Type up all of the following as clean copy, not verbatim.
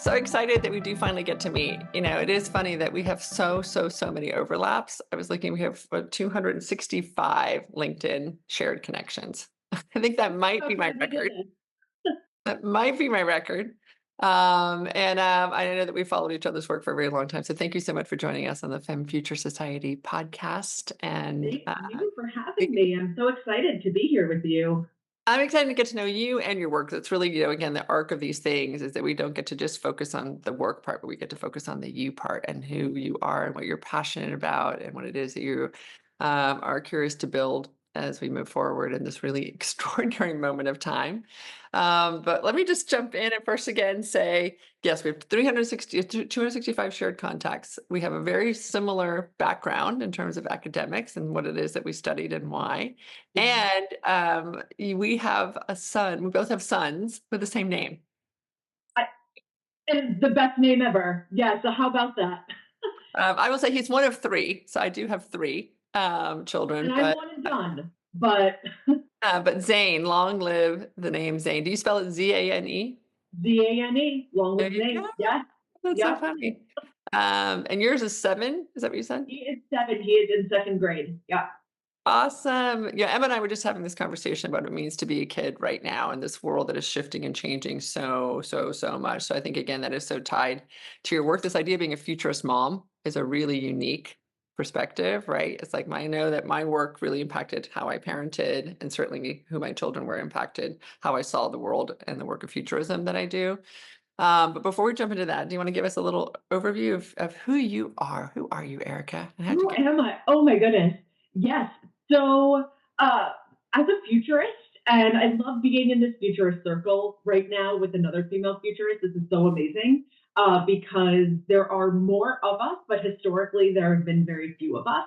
so excited that we do finally get to meet. It is funny that we have so many overlaps. I was looking, we have 265 LinkedIn shared connections. I think that might be Oh my my record. goodness. That might be my record. And I know that we followed each other's work for a very long time. So thank you so much for joining us on the Femme Future Society podcast. And Thank you for having me. I'm so excited to be here with you. I'm excited to get to know you and your work. That's really, again, the arc of these things is that we don't get to just focus on the work part, but we get to focus on the you part and who you are and what you're passionate about and what it is that you are curious to build as we move forward in this really extraordinary moment of time. But let me just jump in and first again say, yes, we have 265 shared contacts. We have a very similar background in terms of academics and what it is that we studied and why. Mhm. And we have a son. We both have sons with the same name. I, and the best name ever. Yeah, so how about that? I will say he's one of three, so I do have three children. And I'm But one and done. But Zane, long live the name Zane. Do you spell it Zane? Zane, long There live you go. Zane. Yes, That's so yep. funny. And yours is 7. Is that what you said? He is 7. He is in second grade. Yeah. Awesome. Yeah, Emma and I were just having this conversation about what it means to be a kid right now in this world that is shifting and changing so much. So I think again that is so tied to your work. This idea of being a futurist mom is a really unique perspective, right? It's like I know that my work really impacted how I parented and certainly who my children were impacted, how I saw the world and the work of futurism that I do. But before we jump into that, do you want to give us a little overview of who you are? Who are you, Erica? And how'd you Who get? am I? Oh my goodness. Yes. So, uh, as a futurist, and I love being in this futurist circle right now with another female futurist. This is so amazing because there are more of us, but historically there have been very few of us.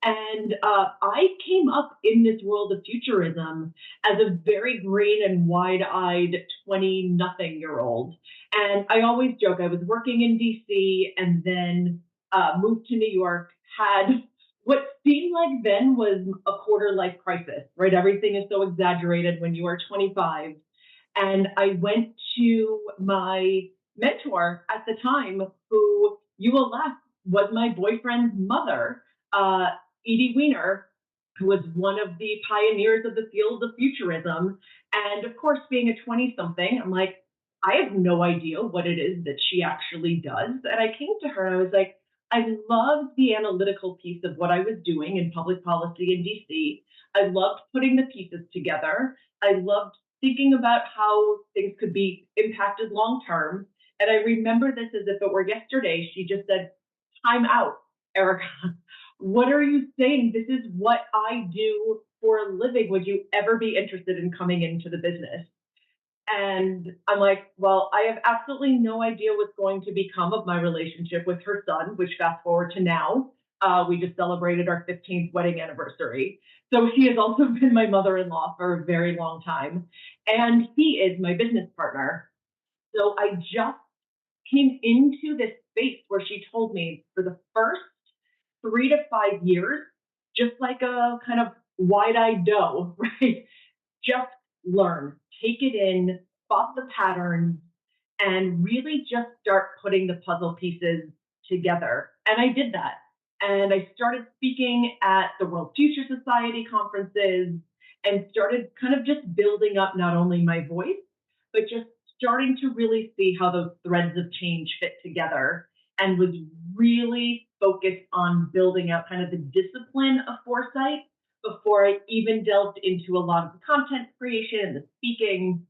And I came up in this world of futurism as a very green and wide eyed 20 nothing year old. And I always joke I was working in DC and then moved to New York, had what seemed like then was a quarter life crisis, right? Everything is so exaggerated when you are 25. And I went to my mentor at the time, who you will laugh was my boyfriend's mother, uh, Edie Weiner, who was one of the pioneers of the field of futurism. And of course, being a 20 something, I'm like, I have no idea what it is that she actually does. And I came to her and I was like, I loved the analytical piece of what I was doing in public policy in DC. I loved putting the pieces together. I loved thinking about how things could be impacted long term. And I remember this as if it were yesterday. She just said, time out, Erica. What are you saying? This is what I do for a living. Would you ever be interested in coming into the business? And I'm like, well, I have absolutely no idea what's going to become of my relationship with her son, which fast forward to now. We just celebrated our 15th wedding anniversary. So he has also been my mother in law for a very long time. And he is my business partner. So I just came into this space where she told me for the first 3 to 5 years, just like a kind of wide eyed doe, right? Just learn, take it in, spot the patterns, and really just start putting the puzzle pieces together. And I did that. And I started speaking at the World Future Society conferences and started kind of just building up not only my voice, but just starting to really see how those threads of change fit together, and was really focused on building out kind of the discipline of foresight before I even delved into a lot of the content creation and the speaking.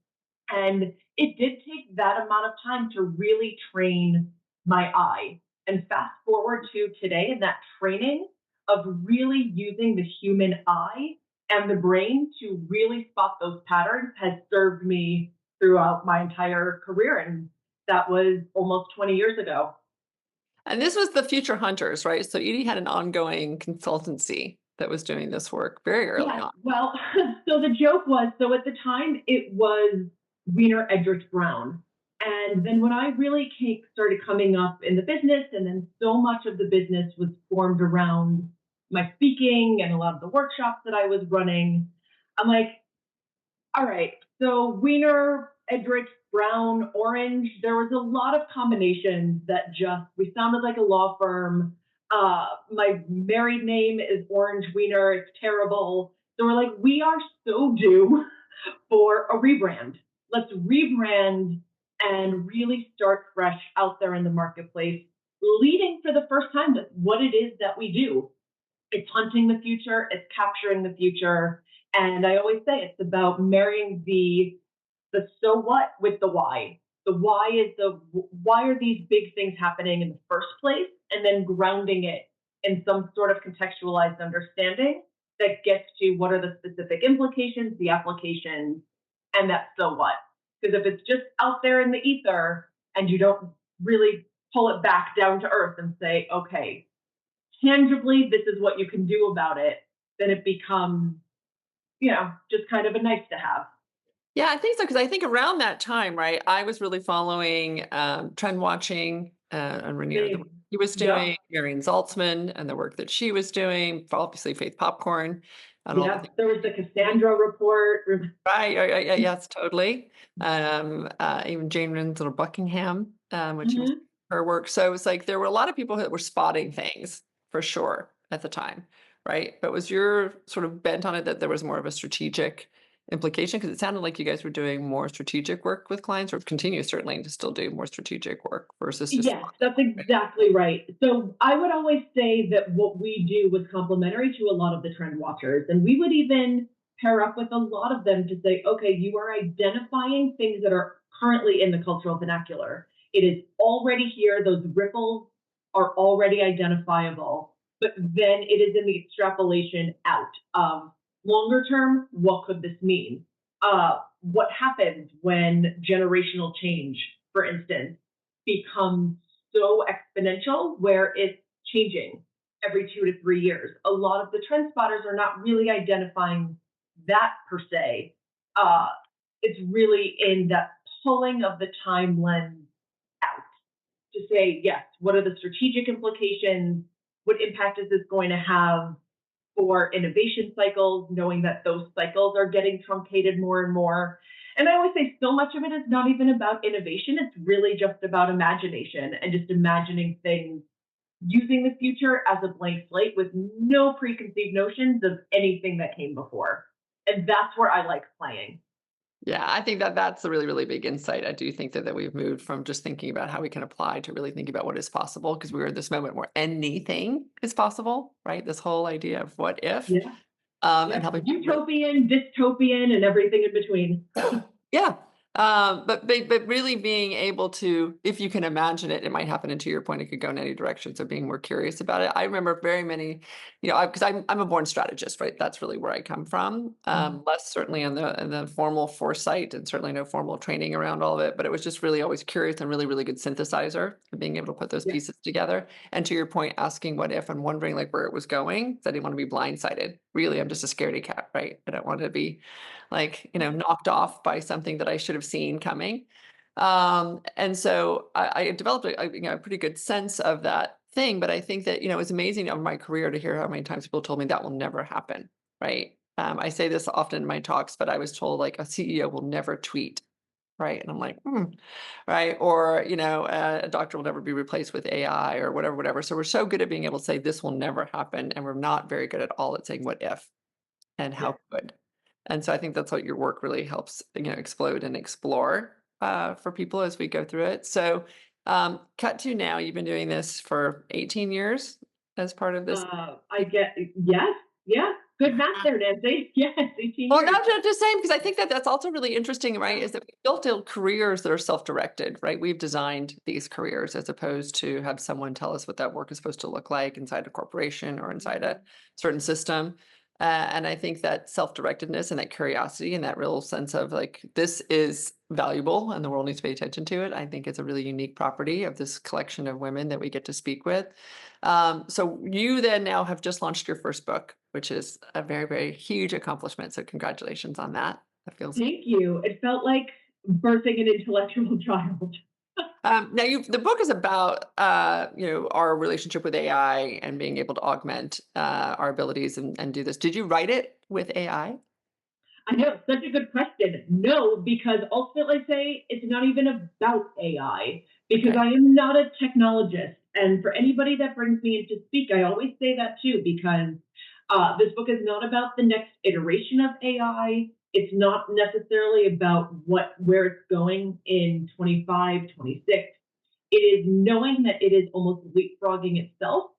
And it did take that amount of time to really train my eye. And fast forward to today, and that training of really using the human eye and the brain to really spot those patterns has served me throughout my entire career. And that was almost 20 years ago. And this was the Future Hunters, right? So Edie had an ongoing consultancy that was doing this work very early Yes. on. Well, so the joke was, so at the time it was Wiener Edrich Brown. And then when I really started coming up in the business, and then so much of the business was formed around my speaking and a lot of the workshops that I was running, I'm like, all right, so Wiener Edrich, brown, orange. There was a lot of combinations that just, we sounded like a law firm. My married name is Orange Wiener. It's terrible. So we're like, we are so due for a rebrand. Let's rebrand and really start fresh out there in the marketplace, leading for the first time with what it is that we do. It's hunting the future, it's capturing the future. And I always say it's about marrying the so what with the why. The why is the why are these big things happening in the first place, and then grounding it in some sort of contextualized understanding that gets to what are the specific implications, the applications, and that so what. Because if it's just out there in the ether and you don't really pull it back down to earth and say, okay, tangibly, this is what you can do about it, then it becomes, just kind of a nice to have. Yeah, I think so, because I think around that time, right, I was really following, trend watching, and Rainier, the work Same. he was Yep. doing, Marion Zaltzman and the work that she was doing, obviously Faith Popcorn and all the Yep. things. There was the Cassandra report. Right, yeah, yes, totally. Even Jane Winslow Buckingham, when she was Mhm. her work. So it was like there were a lot of people that were spotting things for sure at the time, right? But was your sort of bent on it that there was more of a strategic implication? Because it sounded like you guys were doing more strategic work with clients, or continue certainly to still do more strategic work versus just Yes, that's right? exactly right. So I would always say that what we do was complementary to a lot of the trend watchers. And we would even pair up with a lot of them to say, okay, you are identifying things that are currently in the cultural vernacular. It is already here. Those ripples are already identifiable. But then it is in the extrapolation out of longer term, what could this mean? What happens when generational change, for instance, becomes so exponential where it's changing every 2 to 3 years. A lot of the trend spotters are not really identifying that per se. Uh, it's really in that pulling of the time lens out to say, yes, what are the strategic implications? What impact is this going to have for innovation cycles, knowing that those cycles are getting truncated more and more? And I always say so much of it is not even about innovation. It's really just about imagination and just imagining things, using the future as a blank slate with no preconceived notions of anything that came before. And that's where I like playing. Yeah, I think that that's a really, really big insight. I do think that we've moved from just thinking about how we can apply to really thinking about what is possible, because we're in this moment where anything is possible, right? This whole idea of what if, Yeah. and Yep. helping people really Utopian, dystopian, and everything in between. yeah. But really being able to, if you can imagine it, it might happen. And to your point, it could go in any direction. So being more curious about it. I remember very many, because I'm a born strategist, right? That's really where I come from. Less certainly in the formal foresight, and certainly no formal training around all of it. But it was just really always curious and really, really good synthesizer and being able to put those Yeah. pieces together. And to your point, asking what if and wondering like where it was going. 'Cause I didn't want to be blindsided. Really, I'm just a scaredy cat, right? I don't want to be like, knocked off by something that I should have seen coming. And so I developed a pretty good sense of that thing. But I think that, it's amazing over my career to hear how many times people told me that will never happen. Right. I say this often in my talks, but I was told like a CEO will never tweet. Right. And I'm like, right. Or, a doctor will never be replaced with AI or whatever, whatever. So we're so good at being able to say this will never happen. And we're not very good at all at saying what if and Yeah. how could. And so I think that's what your work really helps, explode and explore for people as we go through it. So cut to now, you've been doing this for 18 years as part of this. I get, yes. Yeah. Good math there, Nancy. Yes. 18 Well, years. not just saying, because I think that that's also really interesting, right? Is that we built out careers that are self-directed, right? We've designed these careers as opposed to have someone tell us what that work is supposed to look like inside a corporation or inside a certain system. And I think that self-directedness and that curiosity and that real sense of like, this is valuable and the world needs to pay attention to it. I think it's a really unique property of this collection of women that we get to speak with. So you then now have just launched your first book, which is a very, very huge accomplishment. So congratulations on that. That feels Thank you. It felt like birthing an intellectual child. now the book is about our relationship with AI and being able to augment our abilities and do this. Did you write it with AI? I know, such a good question. No, because ultimately I say it's not even about AI, because Okay. I am not a technologist. And for anybody that brings me in to speak, I always say that too, because this book is not about the next iteration of AI. It's not necessarily about where it's going in 25, 26. It is knowing that it is almost leapfrogging itself.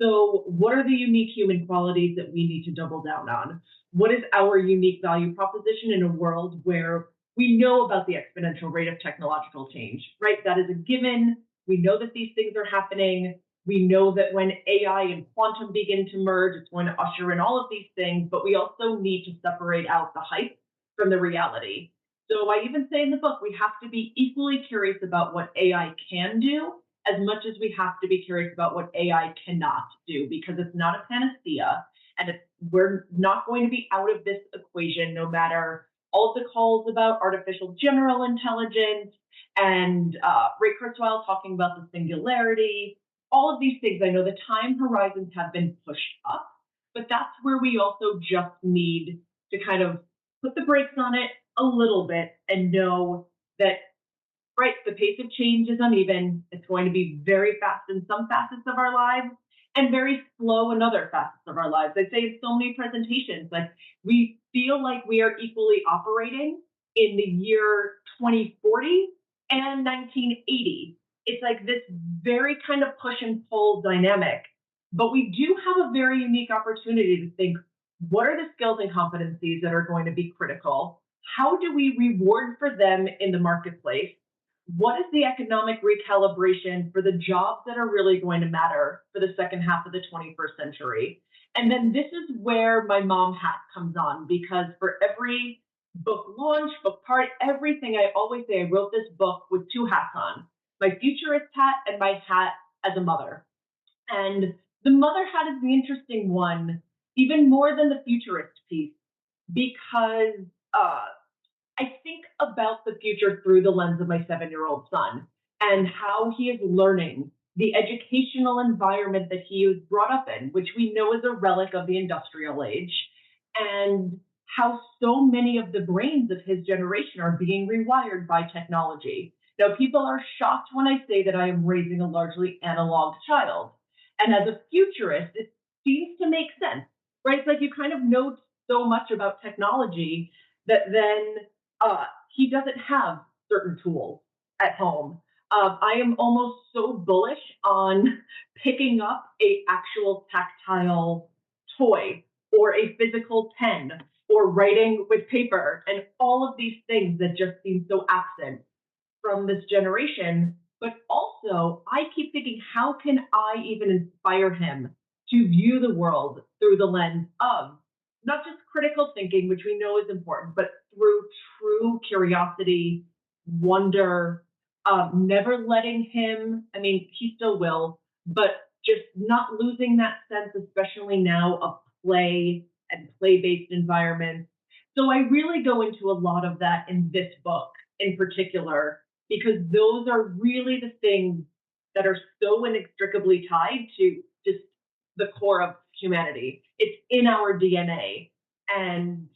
So, what are the unique human qualities that we need to double down on? What is our unique value proposition in a world where we know about the exponential rate of technological change, right? That is a given. We know that these things are happening. We know that when AI and quantum begin to merge, it's going to usher in all of these things, but we also need to separate out the hype from the reality. So I even say in the book, we have to be equally curious about what AI can do as much as we have to be curious about what AI cannot do, because it's not a panacea, and we're not going to be out of this equation no matter all of the calls about artificial general intelligence and Ray Kurzweil talking about the singularity. All of these things, I know the time horizons have been pushed up, but that's where we also just need to kind of put the brakes on it a little bit and know that, right, the pace of change is uneven. It's going to be very fast in some facets of our lives and very slow in other facets of our lives. I say in so many presentations, like we feel like we are equally operating in the year 2040 and 1980. It's like this very kind of push and pull dynamic. But we do have a very unique opportunity to think, what are the skills and competencies that are going to be critical? How do we reward for them in the marketplace? What is the economic recalibration for the jobs that are really going to matter for the second half of the 21st century? And then this is where my mom hat comes on, because for every book launch, book part, everything, I always say I wrote this book with two hats on, my futurist hat and my hat as a mother. And the mother hat is the interesting one, even more than the futurist piece, because uh, I think about the future through the lens of my 7-year-old son and how he is learning the educational environment that he was brought up in, which we know is a relic of the industrial age, and how so many of the brains of his generation are being rewired by technology. Now, people are shocked when I say that I am raising a largely analog child. And as a futurist, it seems to make sense, right? It's like you kind of know so much about technology that then he doesn't have certain tools at home. I am almost so bullish on picking up a actual tactile toy or a physical pen or writing with paper and all of these things that just seem so absent from this generation. But also, I keep thinking, how can I even inspire him to view the world through the lens of not just critical thinking, which we know is important, but through true curiosity, wonder, never letting him, I mean, he still will, but just not losing that sense, especially now, of play and play based environments. So I really go into a lot of that in this book in particular, because those are really the things that are so inextricably tied to just the core of humanity. It's in our DNA. And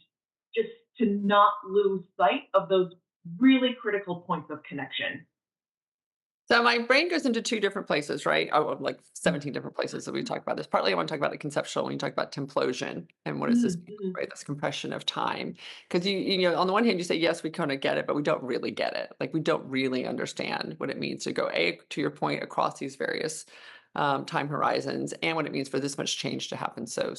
just to not lose sight of those really critical points of connection. So my brain goes into 2 different places, right? Oh, well, like 17 different places that we talk about this. Partly I want to talk about the conceptual when you talk about templosion and what does this mean, Mm-hmm. right? This compression of time. Because you know, on the one hand, you say, yes, we kind of get it, but we don't really get it. Like we don't really understand what it means to go, to your point, across these various time horizons and what it means for this much change to happen so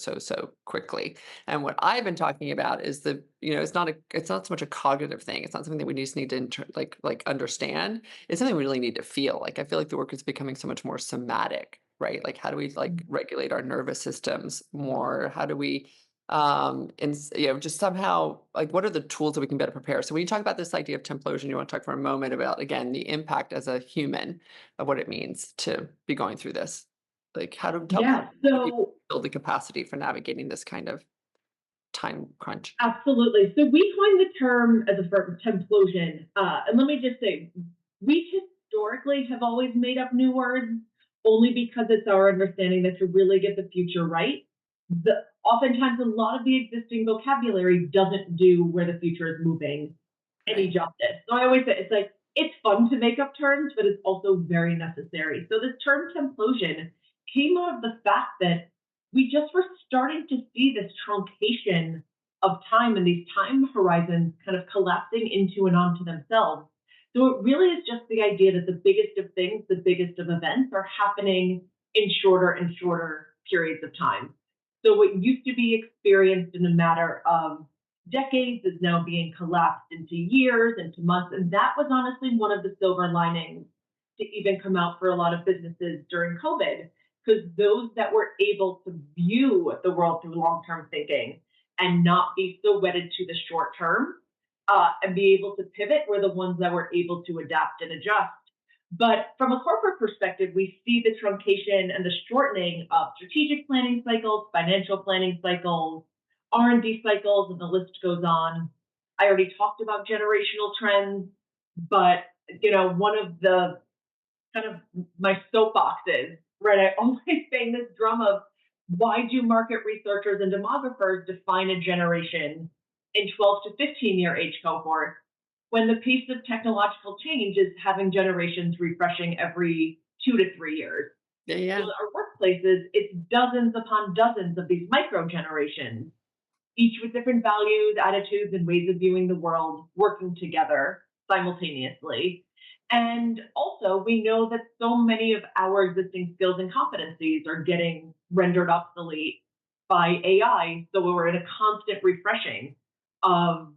quickly. And what I've been talking about is it's not so much a cognitive thing. It's not something that we just need to like understand. It's something we really need to feel. Like I feel like the work is becoming so much more somatic, right? Like how do we like regulate our nervous systems more? How do we just somehow like what are the tools that we can better prepare? So when you talk about this idea of templosion, you want to talk for a moment about again the impact as a human of what it means to be going through this. Like how Yeah. do people So build the capacity for navigating this kind of time crunch? absolutely. So we coined the term as a firm templosion. And let me just say, we historically have always made up new words only because it's our understanding that to really get the future right, Oftentimes a lot of the existing vocabulary doesn't do where the future is moving any Right. justice. So I always say it's like it's fun to make up terms, but it's also very necessary. So this term templosion came out of the fact that we just were starting to see this truncation of time and these time horizons kind of collapsing into and onto themselves. So it really is just the idea that the biggest of things, the biggest of events are happening in shorter and shorter periods of time. So what used to be experienced in a matter of decades is now being collapsed into years, into months. And that was honestly one of the silver linings to even come out for a lot of businesses during COVID, because those that were able to view the world through long term thinking and not be so wedded to the short term and be able to pivot were the ones that were able to adapt and adjust. But from a corporate perspective, we see the truncation and the shortening of strategic planning cycles, financial planning cycles, R&D cycles, and the list goes on. I already talked about generational trends, but one of the kind of my soapboxes, right? I always bang this drum of why do market researchers and demographers define a generation in 12 to 15-year age cohort when the pace of technological change is having generations refreshing every 2 to 3 years. Yeah, So yeah. our workplaces, it's dozens upon dozens of these micro generations, each with different values, attitudes, and ways of viewing the world working together simultaneously. And also, we know that so many of our existing skills and competencies are getting rendered obsolete by AI. So we're in a constant refreshing of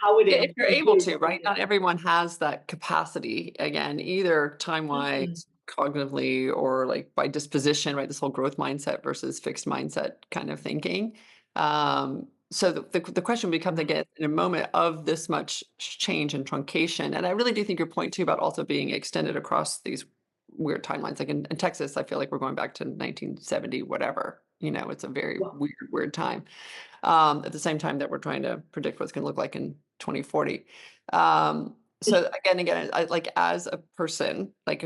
how it Yeah, is if you're to able do to, what we right? Not do. everyone has that capacity, again, either Mhm. time-wise, cognitively, or like by disposition, right? This whole growth mindset versus fixed mindset kind of thinking. So the question becomes again in a moment of this much change and truncation. And I really do think your point too about also being extended across these weird timelines. Like in Texas, I feel like we're going back to 1970, whatever. It's a very Well, weird time at the same time that we're trying to predict what's going to look like in 2040. So again, like as a person, like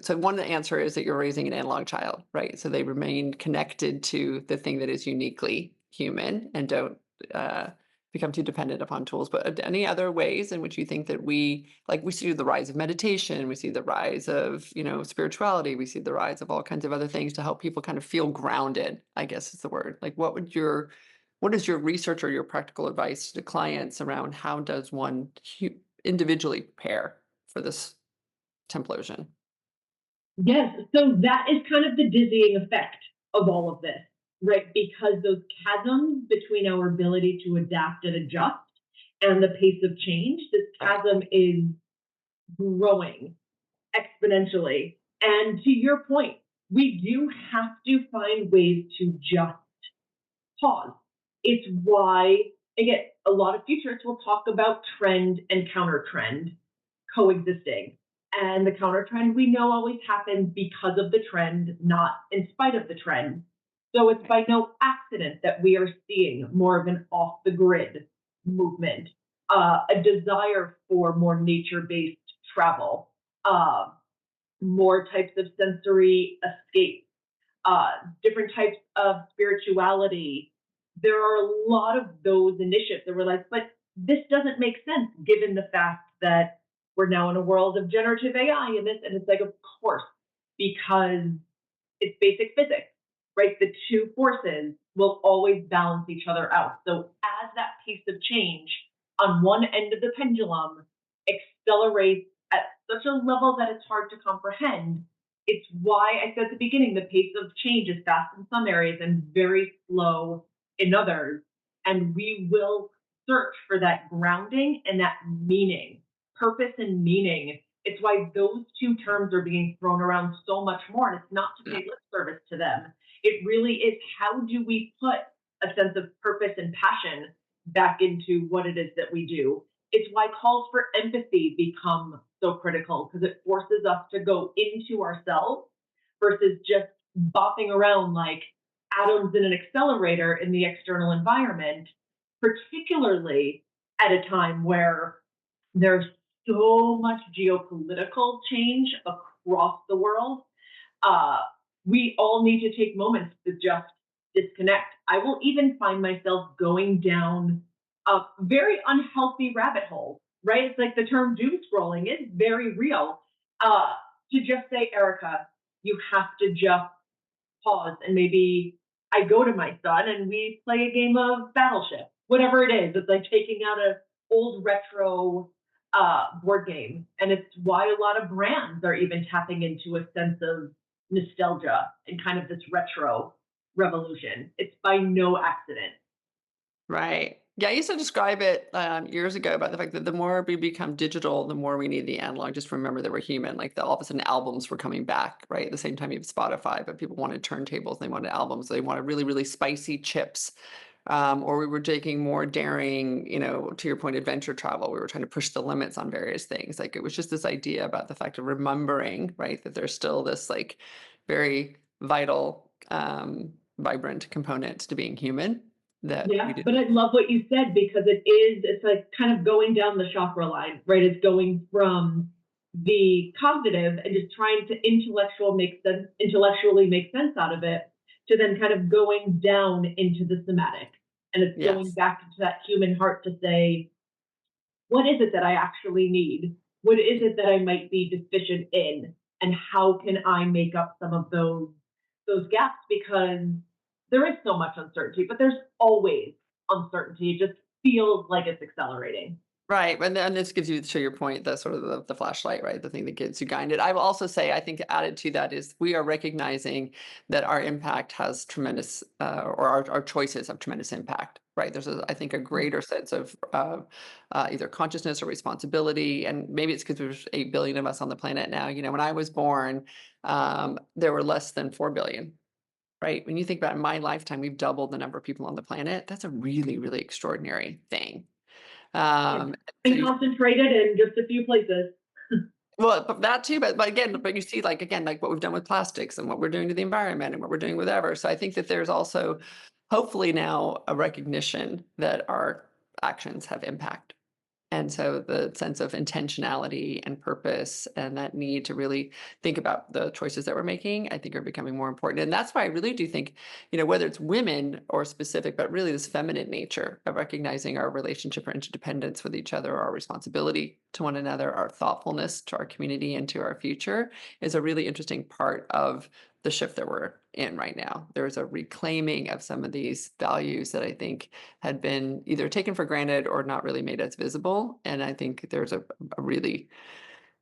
so one answer is that you're raising an analog child, right? So they remain connected to the thing that is uniquely human and don't uh, become too dependent upon tools. But any other ways in which you think that we see the rise of meditation, we see the rise of spirituality, we see the rise of all kinds of other things to help people kind of feel grounded, I guess is the word. Like what is your research or your practical advice to clients around how does one individually prepare for this templosion? yes. So that is kind of the dizzying effect of all of this, right? Because those chasms between our ability to adapt and adjust and the pace of change, this Right. chasm is growing exponentially. And to your point, we do have to find ways to just pause. It's why, again, a lot of futurists will talk about trend and counter trend coexisting. And the counter trend we know always happens because of the trend, not in spite of the trend. So it's Right. by no accident that we are seeing more of an off the grid movement, a desire for more nature based travel, uh, more types of sensory escape, uh, different types of spirituality. There are a lot of those initiatives that were like, but this doesn't make sense given the fact that we're now in a world of generative AI and this, and it's like, of course, because it's basic physics, right? The two forces will always balance each other out. So as that pace of change on one end of the pendulum accelerates at such a level that it's hard to comprehend, it's why I said at the beginning the pace of change is fast in some areas and very slow in others. And we will search for that grounding and that meaning, purpose and meaning. It's why those two terms are being thrown around so much more. And it's not to Yeah. pay lip service to them. It really is how do we put a sense of purpose and passion back into what it is that we do. It's why calls for empathy become so critical because it forces us to go into ourselves versus just bopping around like atoms in an accelerator in the external environment, particularly at a time where there's so much geopolitical change across the world. Uh, we all need to take moments to just disconnect. I will even find myself going down a very unhealthy rabbit hole, right? It's like the term doom scrolling is very real. Uh, to just say, Erica, you have to just pause and maybe I go to my son and we play a game of Battleship, whatever it is. It's like taking out a old retro board game, and it's why a lot of brands are even tapping into a sense of nostalgia and kind of this retro revolution. It's by no accident. Right. Yeah, I used to describe it years ago about the fact that the more we become digital, the more we need the analog. Just remember that we're human. Like all of a sudden, albums were coming back, right? At the same time, you have Spotify, but people wanted turntables, they wanted albums, they wanted really, really spicy chips. Or we were taking more daring, to your point, adventure travel. We were trying to push the limits on various things. Like it was just this idea about the fact of remembering, right, that there's still this like very vital, vibrant component to being human that we Yeah, but didn't. I love what you said because it's like kind of going down the chakra line, right? It's going from the cognitive and just trying to intellectually make sense out of it to then kind of going down into the somatic. And it's going Yes. back into that human heart to say, what is it that I actually need? What is it that I might be deficient in? And how can I make up some of those gaps? Because there is so much uncertainty, but there's always uncertainty. It just feels like it's accelerating. Right, and then this gives you, to your point, the sort of the flashlight, right? The thing that gets you guided. I will also say, I think added to that is we are recognizing that our impact has tremendous, or our choices have tremendous impact, right? There's, I think, a greater sense of either consciousness or responsibility, and maybe it's because there's 8 billion of us on the planet now. When I was born, there were less than 4 billion. Right? When you think about in my lifetime, we've doubled the number of people on the planet. That's a really, really extraordinary thing. Yeah. So And you concentrated in just a few places. well, but that too, but again, but you see, like, again, like what we've done with plastics and what we're doing to the environment and what we're doing with ever. So I think that there's also hopefully now a recognition that our actions have impact. And so the sense of intentionality and purpose and that need to really think about the choices that we're making, I think are becoming more important. And that's why I really do think, whether it's women or specific, but really this feminine nature of recognizing our relationship or interdependence with each other, our responsibility to one another, our thoughtfulness to our community and to our future is a really interesting part of the shift that we're in right now. There's a reclaiming of some of these values that I think had been either taken for granted or not really made as visible. And I think there's a really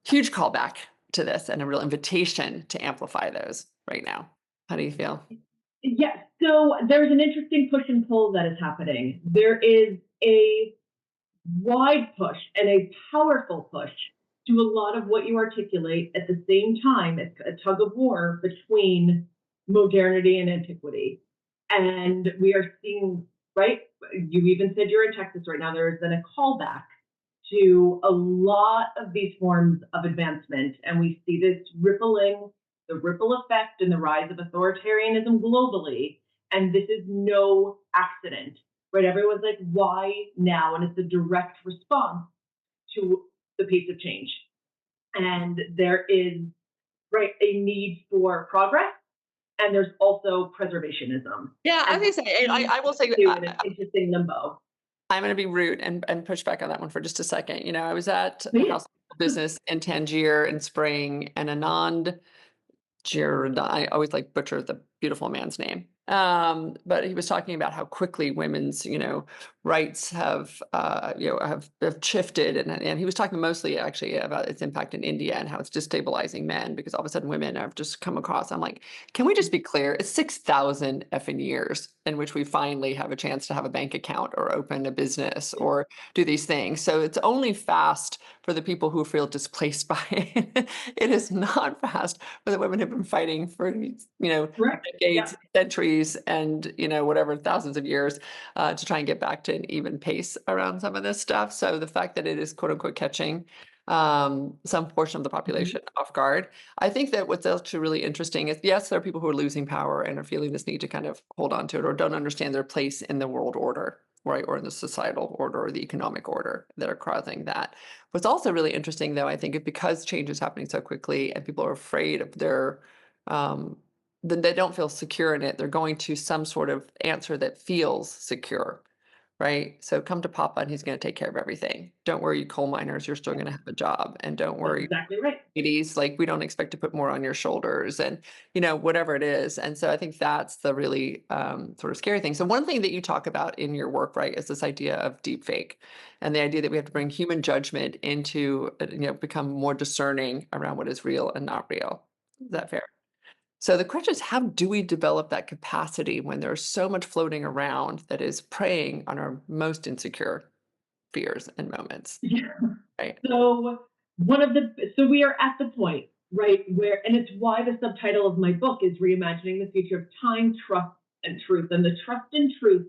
huge callback to this and a real invitation to amplify those right now. How do you feel? Yes. So there's an interesting push and pull that is happening. There is a wide push and a powerful push to a lot of what you articulate at the same time. It's a tug of war between modernity and antiquity. And we are seeing, right? You even said you're in Texas right now. There has been a callback to a lot of these forms of advancement. And we see this rippling, the ripple effect and the rise of authoritarianism globally. And this is no accident, right? Everyone's like, why now? And it's a direct response to the pace of change. And there is, right, a need for progress. And there's also preservationism. Yeah, I And was gonna say, these I will say, two in an interesting limbo. I'm going to be rude and push back on that one for just a second. I was at But a yeah, house business in Tangier in spring, and Anand Jared, I always like butcher the beautiful man's name. But he was talking about how quickly women's, rights have shifted, and he was talking mostly actually about its impact in India and how it's destabilizing men because all of a sudden women have just come across. I'm like, can we just be clear? It's 6,000 effing years in which we finally have a chance to have a bank account or open a business or do these things. So it's only fast for the people who feel displaced by it. It is not fast for the women who've been fighting for, correct. Yeah. decades, centuries, and, whatever, thousands of years to try and get back to an even pace around some of this stuff. So the fact that it is quote unquote catching some portion of the Mhm. population off guard. I think that what's actually really interesting is, yes, there are people who are losing power and are feeling this need to kind of hold on to it or don't understand their place in the world order, right, or in the societal order or the economic order that are causing that. What's also really interesting, though, I think, is because change is happening so quickly and people are afraid of their um, then they don't feel secure in it. They're going to some sort of answer that feels secure, right? So come to Papa and he's going to take care of everything. Don't worry, you coal miners, you're still going to have a job. And don't That's worry, exactly right. ladies, like we don't expect to put more on your shoulders and, whatever it is. And so I think that's the really sort of scary thing. So one thing that you talk about in your work, right, is this idea of deep fake and the idea that we have to bring human judgment into, become more discerning around what is real and not real. Is that fair? So the question is, how do we develop that capacity when there's so much floating around that is preying on our most insecure fears and moments, Yeah. right? So we are at the point, right, where, and it's why the subtitle of my book is Reimagining the Future of Time, Trust, and Truth. And the trust and truth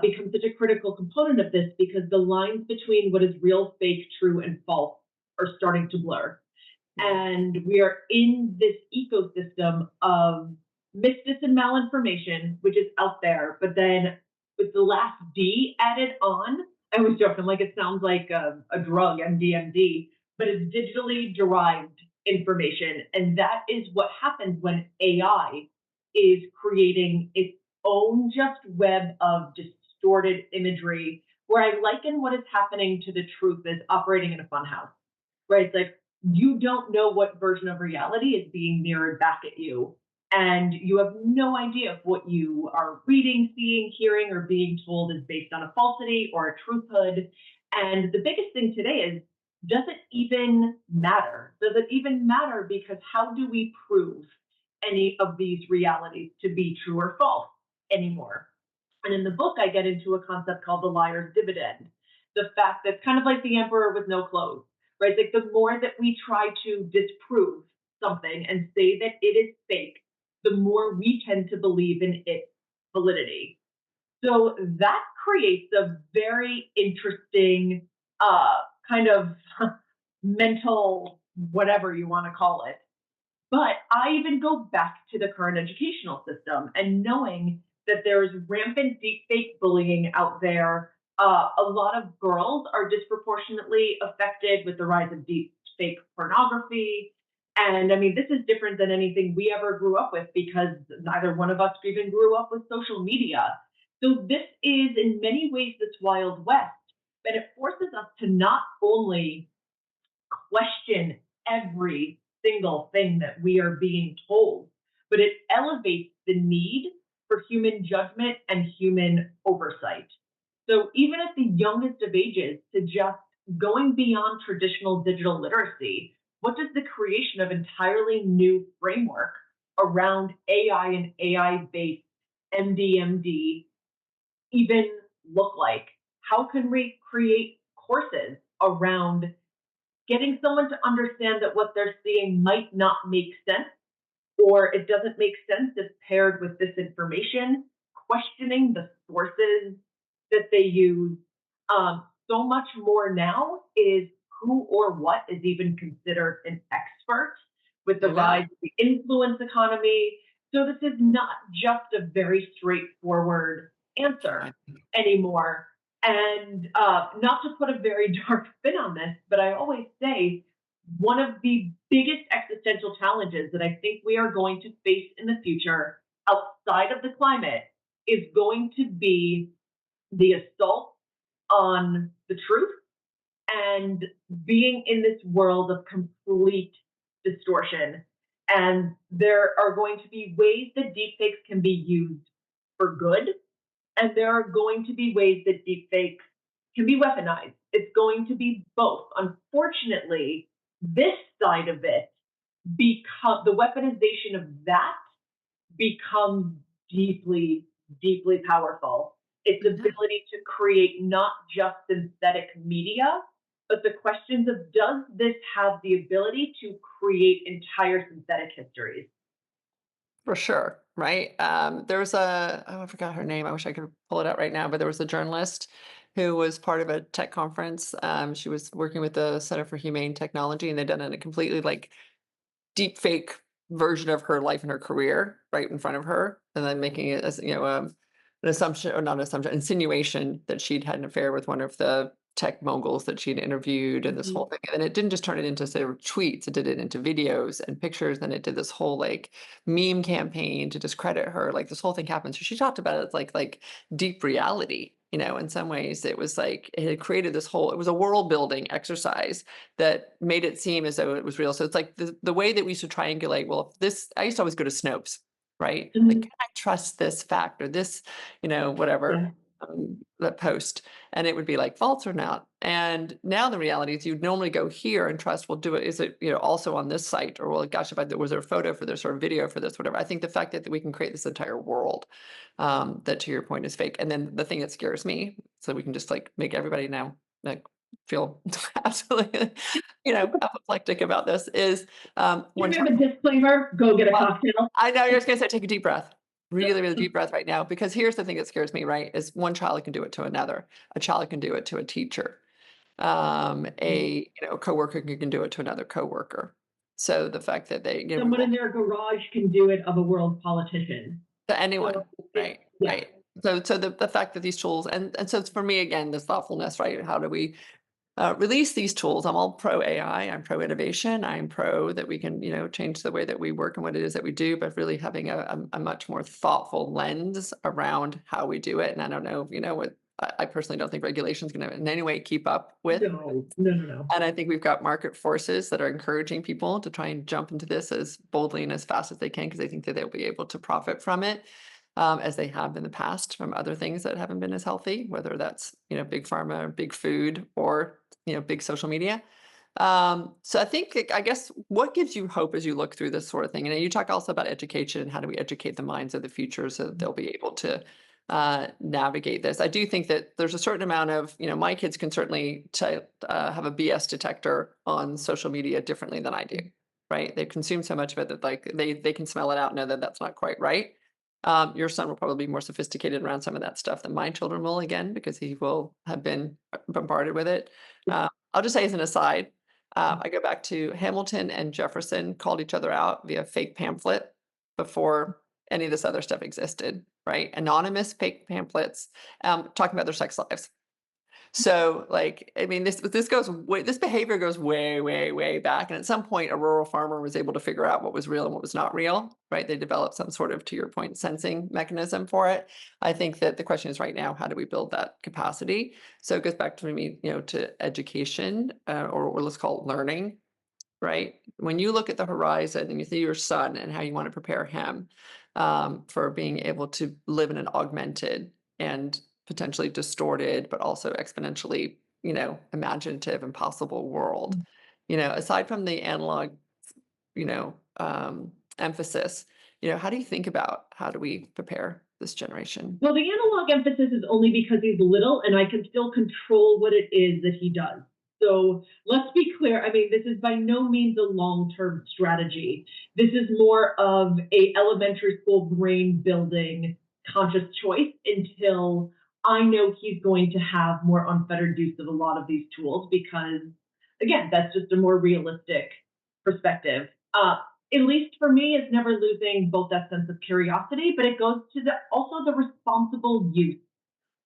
becomes such a critical component of this because the lines between what is real, fake, true, and false are starting to blur. Mm. And we are in this ecosystem of mistis and malinformation, which is out there. But then with the last D added on, I was joking, like it sounds like a drug, MDMD, but it's digitally derived information. And that is what happens when AI is creating its own just web of distorted imagery, where I liken what is happening to the truth as operating in a funhouse, right? It's like you don't know what version of reality is being mirrored back at you. And you have no idea if what you are reading, seeing, hearing, or being told is based on a falsity or a truthhood. And the biggest thing today is, does it even matter? Does it even matter? Because how do we prove any of these realities to be true or false anymore? And in the book, I get into a concept called the liar's dividend. The fact that it's kind of like the emperor with no clothes, right? Like the more that we try to disprove something and say that it is fake, the more we tend to believe in its validity. So that creates a very interesting kind of mental, whatever you want to call it. But I even go back to the current educational system and knowing that there is rampant deepfake bullying out there. A lot of girls are disproportionately affected with the rise of deepfake pornography. And I mean, this is different than anything we ever grew up with because neither one of us even grew up with social media. So this is in many ways this Wild West, but it forces us to not only question every single thing that we are being told, but it elevates the need for human judgment and human oversight. So even at the youngest of ages, to just going beyond traditional digital literacy, what does the creation of entirely new framework around AI and AI based MDMD even look like? How can we create courses around getting someone to understand that what they're seeing might not make sense or it doesn't make sense if paired with this information, questioning the sources that they use. So much more now is who or what is even considered an expert with the Amen. rise of the influence economy. So this is not just a very straightforward answer I anymore. And not to put a very dark spin on this, but I always say one of the biggest existential challenges that I think we are going to face in the future outside of the climate is going to be the assault on the truth and being in this world of complete distortion. And there are going to be ways that deepfakes can be used for good, and there are going to be ways that deepfakes can be weaponized. It's going to be both. Unfortunately, this side of it become the weaponization of that becomes deeply, deeply powerful. Its know. ability to create not just synthetic media, but the questions of does this have the ability to create entire synthetic histories? For sure, right? There was I forgot her name. I wish I could pull it out right now, but there was a journalist who was part of a tech conference. She was working with the Center for Humane Technology, and they'd done a completely like deep fake version of her life and her career right in front of her, and then making it as an assumption or not an assumption, insinuation that she'd had an affair with one of the tech moguls that she'd interviewed and this whole Mhm. thing. And it didn't just turn it into, say, tweets, it did it into videos and pictures, and it did this whole like meme campaign to discredit her. Like this whole thing happened. So she talked about it as like deep reality. In some ways it was like it had created this whole, it was a world building exercise that made it seem as though it was real. So it's like the way that we used to triangulate, well, if this, I used to always go to Snopes, right? Like, Mhm. can I trust this fact or this, whatever, Yeah. that post, and it would be like false or not. And now the reality is you'd normally go here and trust, well, do it, is it, also on this site, or well, gosh, if I was there a photo for this or a video for this, whatever. I think the fact that we can create this entire world, that to your point is fake. And then the thing that scares me, so we can just like make everybody now like feel absolutely, apoplectic about this is Give when him a disclaimer, go get a well, cocktail. I know you're just gonna say take a deep breath. Really, really deep breath right now, because here's the thing that scares me, right? Is one child can do it to another. A child can do it to a teacher. A coworker can do it to another coworker. So the fact that they, Someone in their garage can do it of a world politician. to So anyone, it's right, yeah. right. So the fact that these tools, and so it's for me again, this thoughtfulness, right? How do we release these tools? I'm all pro AI. I'm pro innovation. I'm pro that we can, change the way that we work and what it is that we do, but really having a much more thoughtful lens around how we do it. And I don't know, what I personally don't think regulation is going to in any way keep up with. No, no, no, no. And I think we've got market forces that are encouraging people to try and jump into this as boldly and as fast as they can because they think that they'll be able to profit from it, as they have in the past from other things that haven't been as healthy, whether that's, big pharma, big food, or, big social media. So I think, like, I guess, what gives you hope as you look through this sort of thing? And you talk also about education and how do we educate the minds of the future so that they'll be able to navigate this. I do think that there's a certain amount of, my kids can certainly have a BS detector on social media differently than I do, right? They consume so much of it that like they can smell it out and know that that's not quite right. Your son will probably be more sophisticated around some of that stuff than my children will, again, because he will have been bombarded with it. I'll just say as an aside, I go back to Hamilton and Jefferson called each other out via fake pamphlet before any of this other stuff existed, right? Anonymous fake pamphlets, talking about their sex lives. So, like, I mean, this behavior goes way, way, way back. And at some point, a rural farmer was able to figure out what was real and what was not real, right? They developed some sort of, to your point, sensing mechanism for it. I think that the question is right now, how do we build that capacity? So it goes back to me, to education, or let's call it learning, right? When you look at the horizon and you see your son and how you want to prepare him, for being able to live in an augmented and potentially distorted, but also exponentially, imaginative and possible world. Aside from the analog, emphasis, how do you think about how do we prepare this generation? Well, the analog emphasis is only because he's little and I can still control what it is that he does. So let's be clear. I mean, this is by no means a long-term strategy. This is more of a elementary school brain building conscious choice until I know he's going to have more unfettered use of a lot of these tools because, again, that's just a more realistic perspective. At least for me, is never losing both that sense of curiosity, but it goes to also the responsible use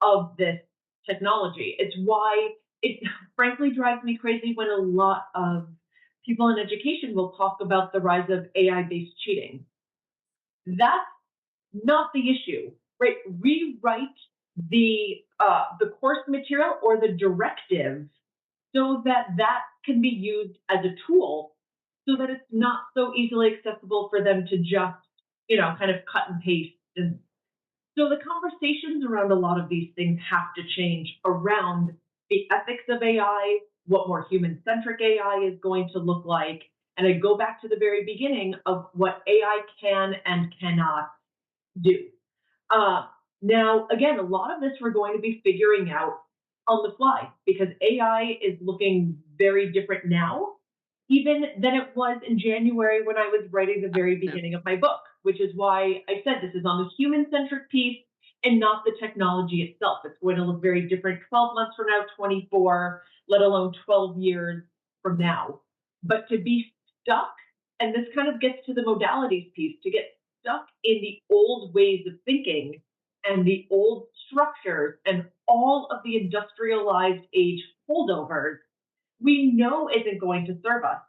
of this technology. It's why it frankly drives me crazy when a lot of people in education will talk about the rise of AI based cheating. That's not the issue, right? Rewrite the course material or the directive so that that can be used as a tool so that it's not so easily accessible for them to just, kind of cut and paste. And so the conversations around a lot of these things have to change around the ethics of AI, what more human centric AI is going to look like. And I go back to the very beginning of what AI can and cannot do. Uh, Now, again, a lot of this we're going to be figuring out on the fly because AI is looking very different now, even than it was in January when I was writing the very Yeah. beginning of my book, which is why I said this is on the human centric piece and not the technology itself. It's going to look very different 12 months from now, 24, let alone 12 years from now. But to be stuck, and this kind of gets to the modalities piece, to get stuck in the old ways of thinking and the old structures and all of the industrialized age holdovers we know isn't going to serve us.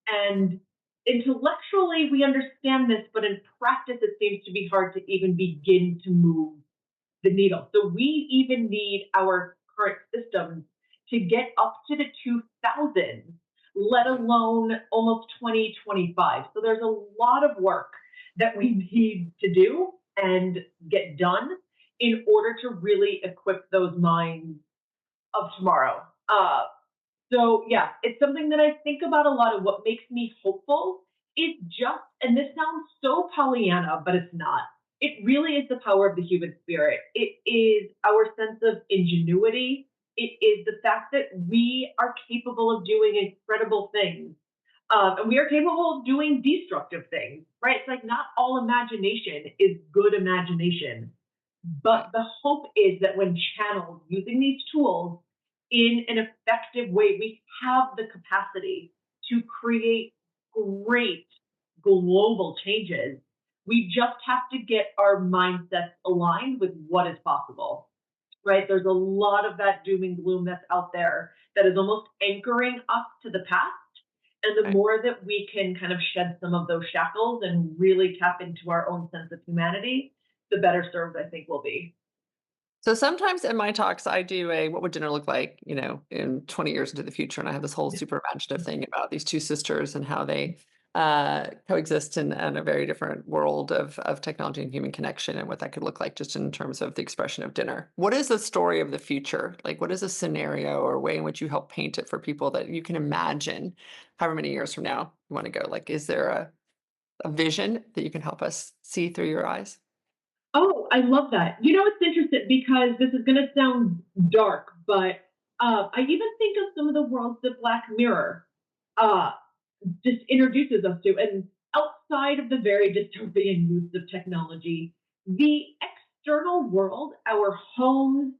And intellectually, we understand this, but in practice, it seems to be hard to even begin to move the needle. So we even need our current systems to get up to the 2000s, let Right. alone almost 2025. So there's a lot of work that we need to do and get done in order to really equip those minds of tomorrow. So yeah, it's something that I think about a lot. Of what makes me hopeful is just, and this sounds so Pollyanna, but it's not. It really is the power of the human spirit. It is our sense of ingenuity. It is the fact that we are capable of doing incredible things. And we are capable of doing destructive things, right? It's like not all imagination is good imagination. Right. But the hope is that when channeled using these tools in an effective way, we have the capacity to create great global changes. We just have to get our mindsets aligned with what is possible, right? There's a lot of that doom and gloom that's out there that is almost anchoring us to the past. And the Right. more that we can kind of shed some of those shackles and really tap into our own sense of humanity, the better served I think we'll be. So sometimes in my talks, I do a what would dinner look like, in 20 years into the future. And I have this whole super imaginative thing about these two sisters and how they coexist in a very different world of technology and human connection and what that could look like just in terms of the expression of dinner. What is the story of the future? Like, what is a scenario or way in which you help paint it for people that you can imagine however many years from now you want to go? Like, is there a vision that you can help us see through your eyes? Oh, I love that. You know, it's interesting because this is going to sound dark, but I even think of some of the worlds that Black Mirror uh, just introduces us to. And outside of the very dystopian use of technology, the external world, our homes,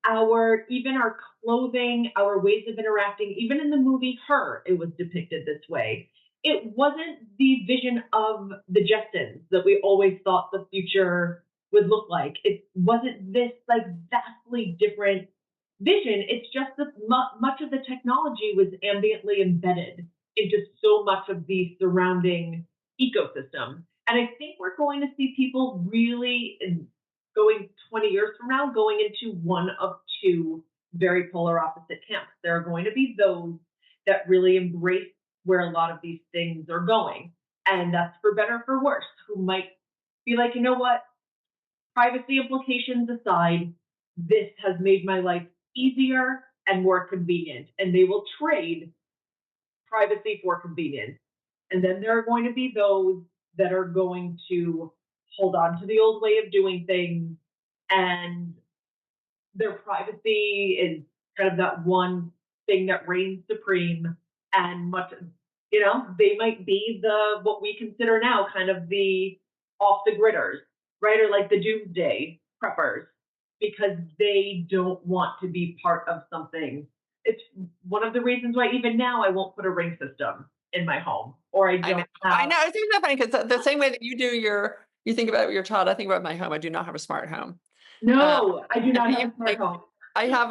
our even our clothing, our ways of interacting, even in the movie Her, it was depicted this way. It wasn't the vision of the Jetsons that we always thought the future would look like. It wasn't this like vastly different vision. It's just that much of the technology was ambiently embedded into so much of the surrounding ecosystem. And I think we're going to see people really going 20 years from now going into one of two very polar opposite camps. There are going to be those that really embrace where a lot of these things are going. And that's for better or for worse, who might be like, you know what, privacy implications aside, this has made my life easier and more convenient. And they will trade privacy for convenience. And then there are going to be those that are going to hold on to the old way of doing things, and their privacy is kind of that one thing that reigns supreme. And much, they might be the what we consider now kind of the off the gridders, right? Or like the doomsday preppers, because they don't want to be part of something. It's one of the reasons why even now I won't put a ring system in my home, or I I know. don't I have. know. It's even funny because the same way that you think about your child, I think about my home. I do not have a smart home. Um, No, I do and not have even a smart like home. I have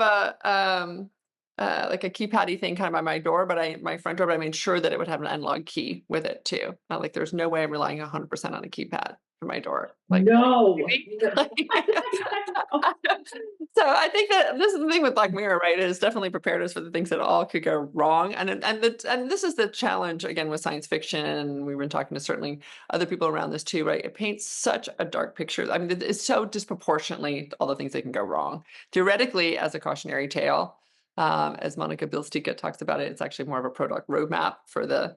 like a keypaddy thing kind of by my door, but my front door, but I made sure that it would have an analog key with it too. Not like there's no way I'm relying 100% on a keypad for my door. Like, are you No. kidding me? So I think that this is the thing with Black Mirror, right? It has definitely prepared us for the things that all could go wrong. And this is the challenge again with science fiction. And we've been talking to certainly other people around this too, right? It paints such a dark picture. I mean, it's so disproportionately all the things that can go wrong. Theoretically, as a cautionary tale, as Monica Bilstika talks about it, it's actually more of a product roadmap for the,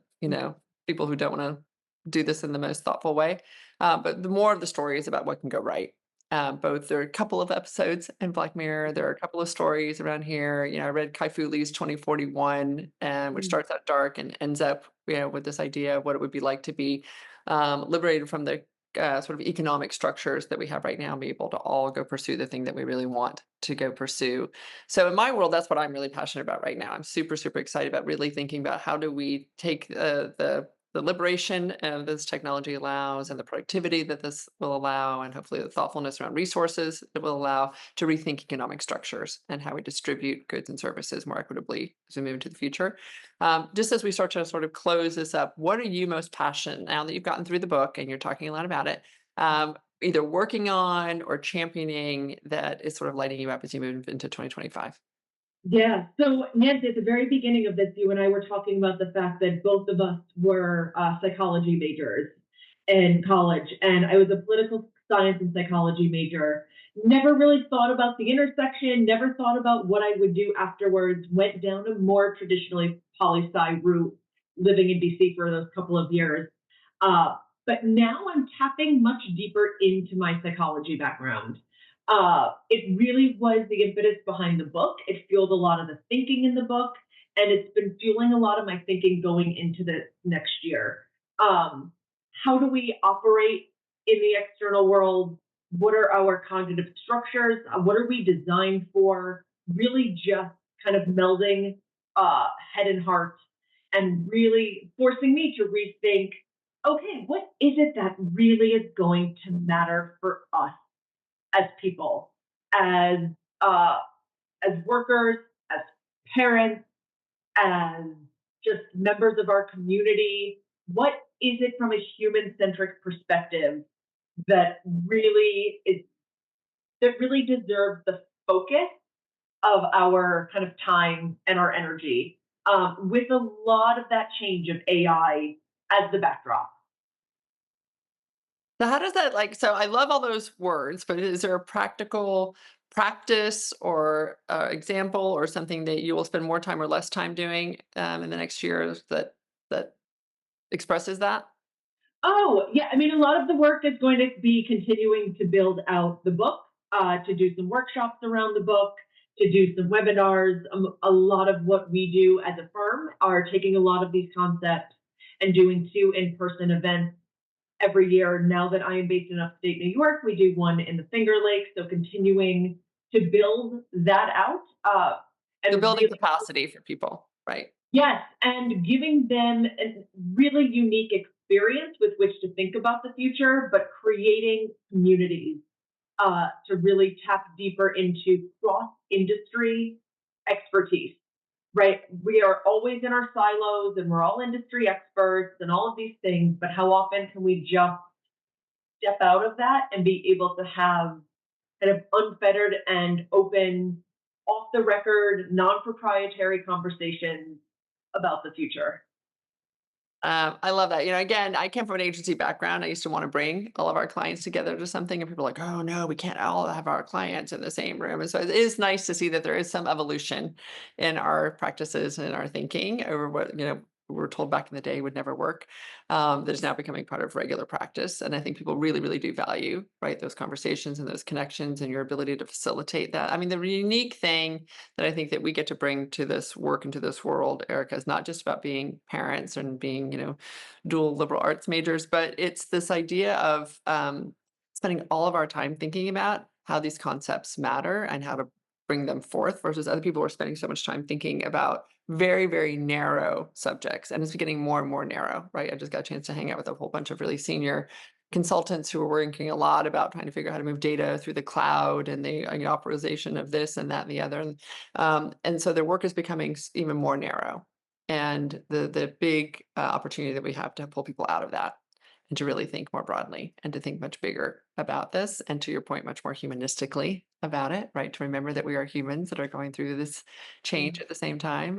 people who don't want to do this in the most thoughtful way. But the more of the story is about what can go right. Both there are a couple of episodes in Black Mirror. There are a couple of stories around here. I read Kai Fu Lee's 2041, which starts out dark and ends up, with this idea of what it would be like to be liberated from the sort of economic structures that we have right now and be able to all go pursue the thing that we really want to go pursue. So in my world, that's what I'm really passionate about right now. I'm super, super excited about really thinking about how do we take the the liberation this technology allows and the productivity that this will allow, and hopefully the thoughtfulness around resources it will allow to rethink economic structures and how we distribute goods and services more equitably as we move into the future. Just as we start to sort of close this up, what are you most passionate now that you've gotten through the book and you're talking a lot about it? Either working on or championing that is sort of lighting you up as you move into 2025. Yeah. So, Nancy, at the very beginning of this, you and I were talking about the fact that both of us were psychology majors in college, and I was a political science and psychology major. Never really thought about the intersection, never thought about what I would do afterwards, went down a more traditionally poli sci route, living in DC for those couple of years. But now I'm tapping much deeper into my psychology background. It really was the impetus behind the book. It fueled a lot of the thinking in the book, and it's been fueling a lot of my thinking going into the next year. Um, how do we operate in the external world? What are our cognitive structures? What are we designed for? Really just kind of melding head and heart and really forcing me to rethink, okay, what is it that really is going to matter for us as people, as uh, as workers, as parents, as just members of our community? What is it from a human centric perspective that really is that really deserves the focus of our kind of time and our energy, with a lot of that change of AI as the backdrop? So how does that like so I love all those words, but is there a practical practice or example or something that you will spend more time or less time doing in the next year that expresses that? Oh, yeah. I mean, a lot of the work is going to be continuing to build out the book, to do some workshops around the book, to do some webinars. A lot of what we do as a firm are taking a lot of these concepts and doing two in person events every year. Now that I am based in upstate New York, we do one in the Finger Lakes. So continuing to build that out, So and building really, capacity for people, right? yes, and giving them a really unique experience with which to think about the future, but creating communities to really tap deeper into cross industry expertise, right? We are always in our silos and we're all industry experts and all of these things, but how often can we just step out of that and be able to have kind of unfettered and open, off the record, non proprietary conversations about the future? I love that. You know, again, I came from an agency background. I used to want to bring all of our clients together to something, and people are like, "Oh no, we can't all have our clients in the same room." And so it is nice to see that there is some evolution in our practices and our thinking over what we were told back in the day would never work. That is now becoming part of regular practice, and I think people really, really do value right those conversations and those connections and your ability to facilitate that. I mean, the unique thing that I think that we get to bring to this work into this world, Erica, is not just about being parents and being, dual liberal arts majors, but it's this idea of spending all of our time thinking about how these concepts matter and how to bring them forth versus other people are spending so much time thinking about very, very narrow subjects. And it's getting more and more narrow, right? I just got a chance to hang out with a whole bunch of really senior consultants who are working a lot about trying to figure out how to move data through the cloud and the authorization of this and that and the other. And so their work is becoming even more narrow. And the big opportunity that we have to pull people out of that and to really think more broadly and to think much bigger about this. And to your point, much more humanistically about it, right? To remember that we are humans that are going through this change Mm. at the same time,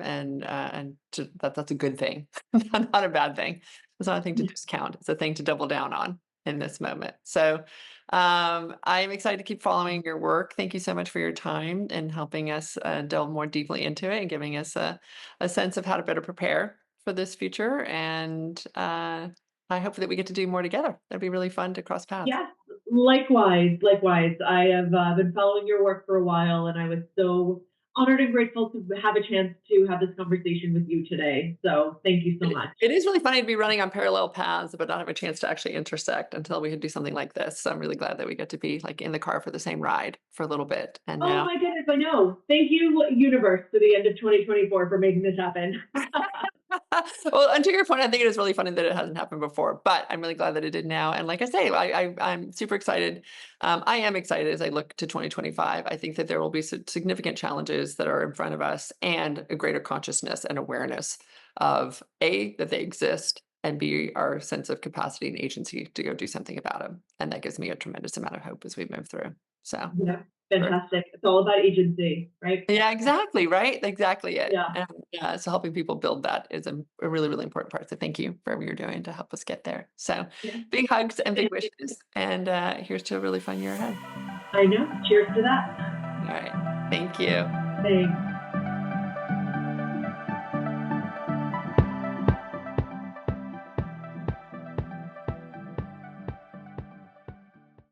that's a good thing, not a bad thing. It's not a thing to discount. It's a thing to double down on in this moment. So I'm excited to keep following your work. Thank you so much for your time and helping us delve more deeply into it and giving us a sense of how to better prepare for this future. And I hope that we get to do more together. That'd be really fun to cross paths. Yes, likewise, likewise. I have been following your work for a while, and I was so honored and grateful to have a chance to have this conversation with you today. So thank you so It, much. it is really funny to be running on parallel paths, but not have a chance to actually intersect until we could do something like this. So I'm really glad that we get to be like in the car for the same ride for a little bit. And Oh now my goodness, I know. Thank you, universe, to the end of 2024 for making this happen. Well, and to your point, I think it is really funny that it hasn't happened before, but I'm really glad that it did now. And like I say, I'm super excited. I am excited as I look to 2025. I think that there will be significant challenges that are in front of us, and a greater consciousness and awareness of A, that they exist, and B, our sense of capacity and agency to go do something about them. And that gives me a tremendous amount of hope as we move through. So, Yeah, sure. fantastic. It's all about agency, right? Yeah, exactly, right? Exactly it. Yeah, And, yeah, so helping people build that is a really, really important part. So thank you for what you're doing to help us get there. So yeah. big hugs and big Thank you. wishes. And here's to a really fun year ahead. I know. Cheers to that. All right. Thank you. Thanks.